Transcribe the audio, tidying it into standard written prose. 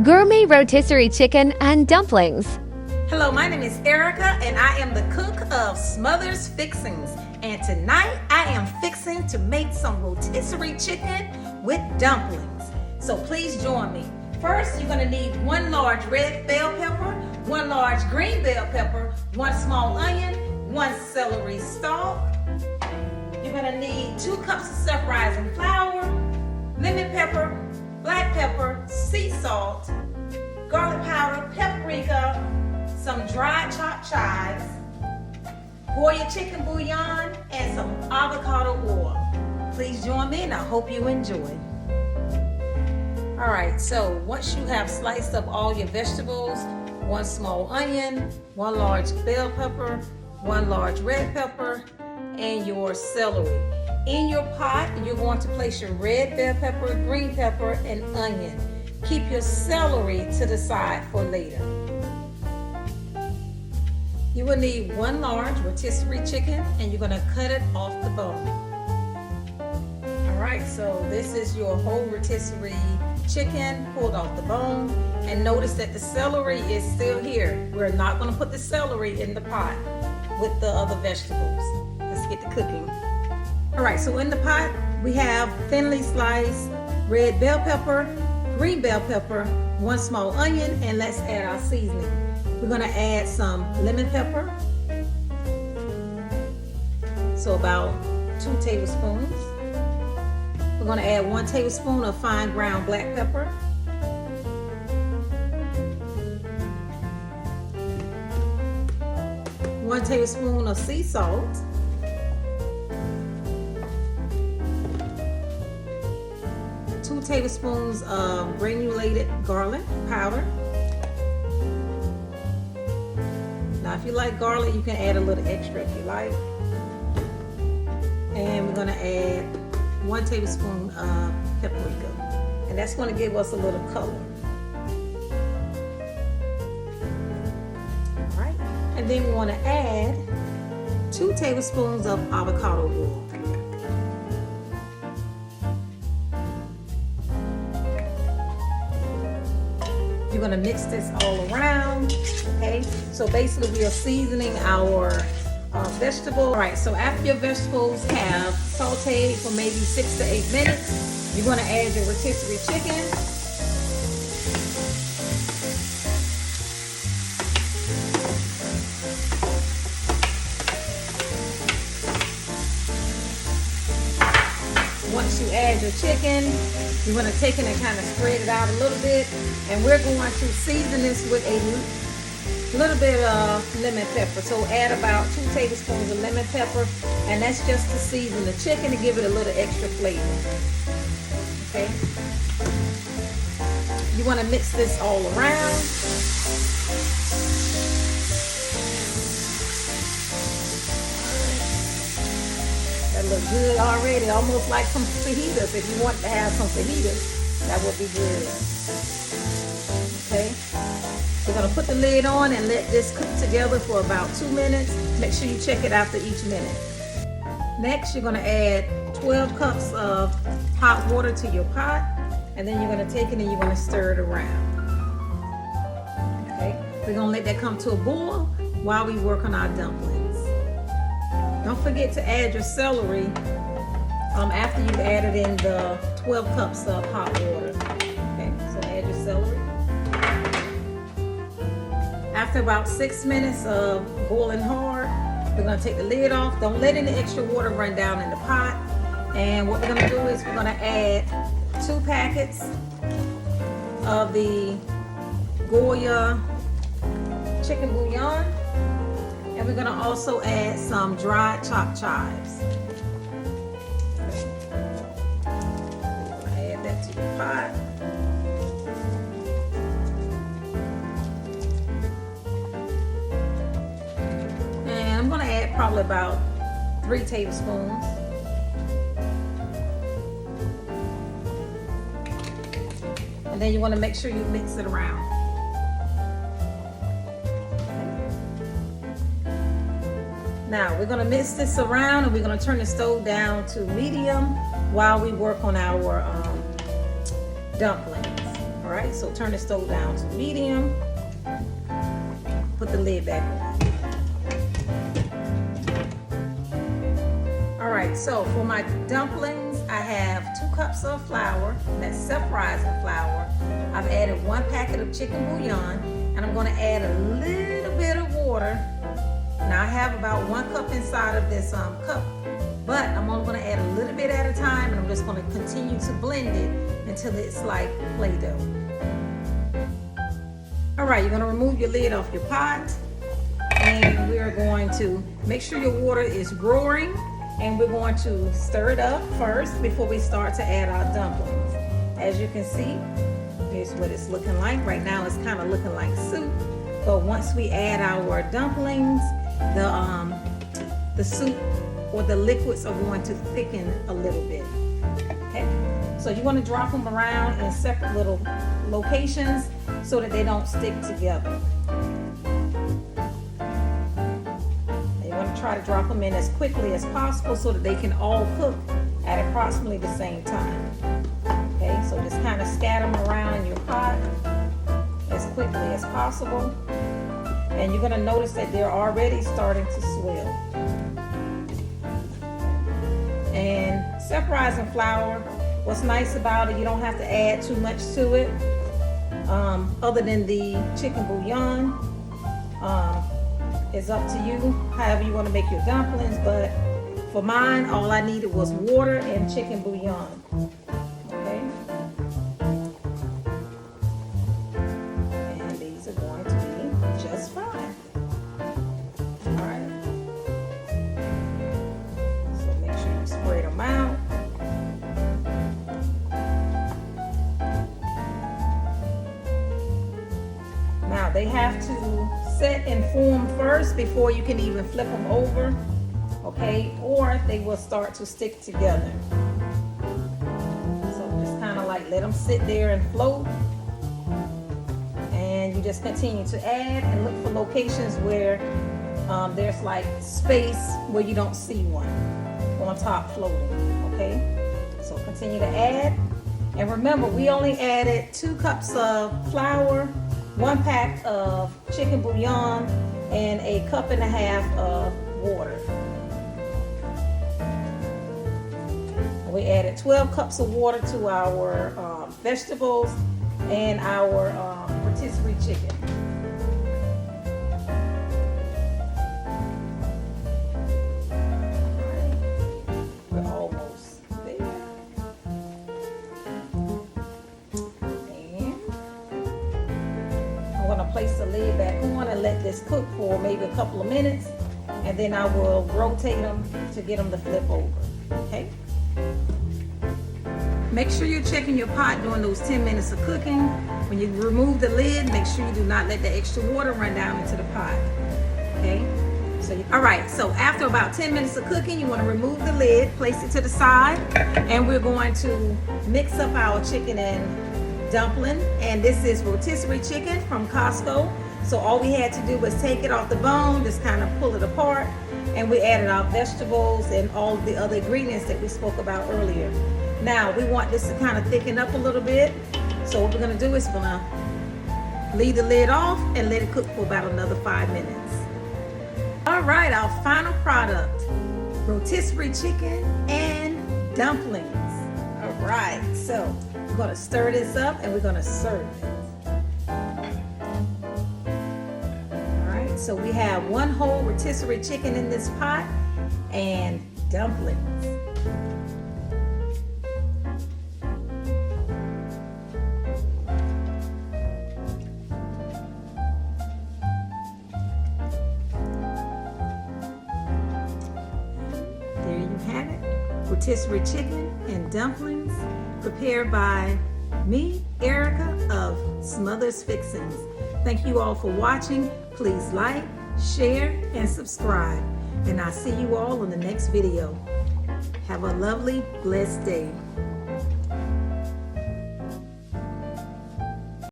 Gourmet Rotisserie Chicken and Dumplings. Hello, my name is Erica and I am the cook of Smothers Fixings. And tonight I am fixing to make some rotisserie chicken with dumplings. So please join me. First, you're gonna need 1 large red bell pepper, 1 large green bell pepper, 1 small onion, 1 celery stalk. You're gonna need 2 cups of self-rising flour, lemon pepper, black pepper, sea salt, garlic powder, paprika, some dried chopped chives, Goya chicken bouillon, and some avocado oil. Please join me and I hope you enjoy. All right, so once you have sliced up all your vegetables, 1 small onion, 1 large bell pepper, 1 large red pepper, and your celery. In your pot, you're going to place your red bell pepper, green pepper, and onion. Keep your celery to the side for later. You will need 1 large rotisserie chicken and you're gonna cut it off the bone. All right, so this is your whole rotisserie chicken pulled off the bone. And notice that the celery is still here. We're not gonna put the celery in the pot with the other vegetables. Let's get to cooking. All right, so in the pot, we have thinly sliced red bell pepper, green bell pepper, 1 small onion, and let's add our seasoning. We're gonna add some lemon pepper, so about 2 tablespoons. We're gonna add 1 tablespoon of fine ground black pepper, 1 tablespoon of sea salt, 2 tablespoons of granulated garlic powder. Now, if you like garlic, you can add a little extra if you like. And we're gonna add 1 tablespoon of paprika. And that's gonna give us a little color. All right. And then we wanna add 2 tablespoons of avocado oil. You're gonna mix this all around, okay? So basically we are seasoning our vegetable. All right, so after your vegetables have sauteed for maybe 6 to 8 minutes, you're gonna add your rotisserie chicken. Once you add your chicken, you're going to take it and kind of spread it out a little bit. And we're going to season this with a little bit of lemon pepper. So add about 2 tablespoons of lemon pepper. And that's just to season the chicken to give it a little extra flavor. Okay. You want to mix this all around. That looks good already, almost like some fajitas. If you want to have some fajitas, that would be good. Okay, we're gonna put the lid on and let this cook together for about 2 minutes. Make sure you check it after each minute. Next, you're gonna add 12 cups of hot water to your pot, and then you're gonna take it and you're gonna stir it around. Okay, we're gonna let that come to a boil while we work on our dumplings. Don't forget to add your celery after you've added in the 12 cups of hot water. Okay, so add your celery. After about 6 minutes of boiling hard, we're gonna take the lid off. Don't let any extra water run down in the pot. And what we're gonna do is we're gonna add 2 packets of the Goya chicken bouillon. And we're gonna also add some dried chopped chives. Add that to your pot. And I'm gonna add probably about 3 tablespoons. And then you wanna make sure you mix it around. Now we're gonna mix this around and we're gonna turn the stove down to medium while we work on our dumplings. All right, so turn the stove down to medium. Put the lid back on. All right, so for my dumplings, I have 2 cups of flour. That's self-rising flour. I've added 1 packet of chicken bouillon, and I'm going to add a little bit of water. Now I have about 1 cup inside of this cup, but I'm only going to add a little bit at a time, and I'm just going to continue to blend it until it's like Play-Doh. All right, you're going to remove your lid off your pot, and we are going to make sure your water is roaring, and we're going to stir it up first before we start to add our dumplings. As you can see, here's what it's looking like. Right now it's kind of looking like soup, but once we add our dumplings, the soup or the liquids are going to thicken a little bit. Okay, so you want to drop them around in separate little locations so that they don't stick together. You want to try to drop them in as quickly as possible so that they can all cook at approximately the same time. Okay, so just kind of scatter them around in your pot as quickly as possible. And you're going to notice that they're already starting to swell. And self-rising flour, what's nice about it, you don't have to add too much to it other than the chicken bouillon. It's up to you however you want to make your dumplings, but for mine all I needed was water and chicken bouillon. Okay, and these are going to be just fine. All right, so make sure you spread them out. Now they have to set and form first before you can even flip them over, okay, or they will start to stick together. So just kind of like let them sit there and float, and you just continue to add and look for locations where there's like space where you don't see one on top floating. Okay, so continue to add, and remember we only added 2 cups of flour, 1 pack of chicken bouillon, and 1.5 cups of water. We added 12 cups of water to our vegetables and our rotisserie chicken. We're almost there. I'm going to place the lid back on and let this cook for maybe a couple of minutes, and then I will rotate them to get them to flip over. Okay. Make sure you're checking your pot during those 10 minutes of cooking. When you remove the lid, make sure you do not let the extra water run down into the pot. Okay. All right. So after about 10 minutes of cooking, you want to remove the lid, place it to the side, and we're going to mix up our chicken and dumpling, and this is rotisserie chicken from Costco. So all we had to do was take it off the bone, just kind of pull it apart, and we added our vegetables and all the other ingredients that we spoke about earlier. Now we want this to kind of thicken up a little bit, so what we're going to do is we're going to leave the lid off and let it cook for about another 5 minutes. All right, our final product, rotisserie chicken and dumplings. All right, so we're going to stir this up and we're going to serve it. All right, so we have 1 whole rotisserie chicken in this pot and dumplings. There you have it, rotisserie chicken and dumplings, prepared by me, Erica of Smothers Fixings. Thank you all for watching. Please like, share, and subscribe. And I'll see you all on the next video. Have a lovely, blessed day.